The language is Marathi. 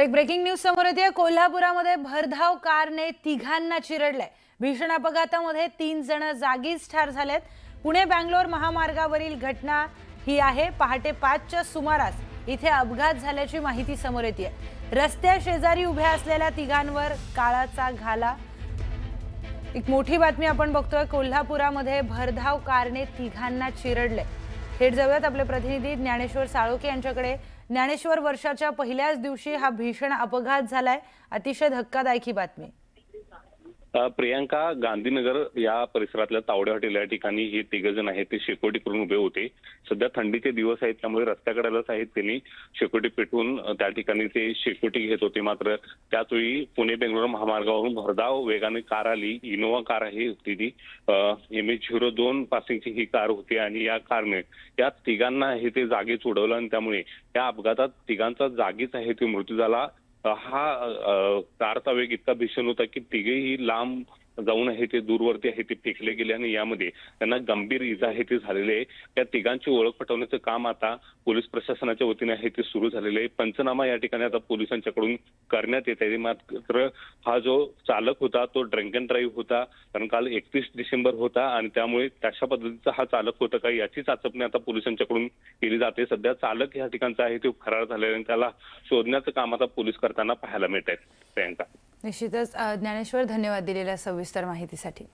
एक ब्रेकिंग न्यूज समोर येते। कोल्हापुरामध्ये भरधाव कारने तिघांना चिरडलंय। भीषण अपघातामध्ये 3 जण जागीच ठार झालेत। पुणे बंगलोर महामार्गावरील घटना ही आहे। पहाटे 5च्या सुमारास इथे अपघात झाल्याची माहिती समोर येते। रस्त्या शेजारी उभ्या असलेल्या तिघांवर काळाचा घाला। एक मोठी बातमी आपण बघतोय। कोल्हापुरामध्ये भरधाव कारने तिघांना चिरडले। थेट जाऊयात आपले प्रतिनिधी ज्ञानेश्वर साळोखे यांच्याकडे। ज्ञानेश्वर, वर्षाच्या पहिल्याच दिवशी हा भीषण अपघात झालाय। अतिशय धक्कादायक ही बातमी। प्रियांका, गांधीनगर या परिसरातल्या तावडे हॉटेल या ठिकाणी हे तिघजण आहेत ते शेकोटी करून उभे होते। सध्या थंडीचे दिवस आहेत त्यामुळे रस्त्याकडेलाच आहेत त्यांनी शेकोटी पेटवून त्या ठिकाणी ते शेकोटी घेत होते। मात्र त्याचवेळी पुणे बेंगलोर महामार्गावरून भरधाव वेगाने कार आली। इनोवा कार आहे ती MH02 पासिंगची ही कार होती आणि या कारने या तिघांना हे ते जागीच उडवलं आणि त्यामुळे या अपघातात तिघांचा जागीच आहे ते मृत्यू झाला। हा कारचा वेग इतका भीषण होता की तिघेही लांब जाऊन आहे ते दूरवरती आहे ते फेकले गेले आणि यामध्ये त्यांना गंभीर इजा आहे ते झालेले आहे। त्या तिघांची ओळख पटवण्याचं काम आता पोलीस प्रशासनाच्या वतीने आहे ते सुरू झालेले आहे। पंचनामा या ठिकाणी आता पोलिसांच्याकडून करण्यात येत आहे। मात्र हा जो चालक होता तो ड्रिंक अँड ड्राईव्ह होता, कारण काल 31 डिसेंबर होता आणि त्यामुळे तशा पद्धतीचा हा चालक होता का याची चाचपणी आता पोलिसांच्याकडून केली जाते। सध्या चालक या ठिकाणचा आहे तो फरार झालेला आणि त्याला शोधण्याचं काम आता पोलीस करताना पाहायला मिळत आहे। प्रियांका, निश्चितच ज्ञानेश्वर, धन्यवाद दिलेल्या सविस्तर माहितीसाठी।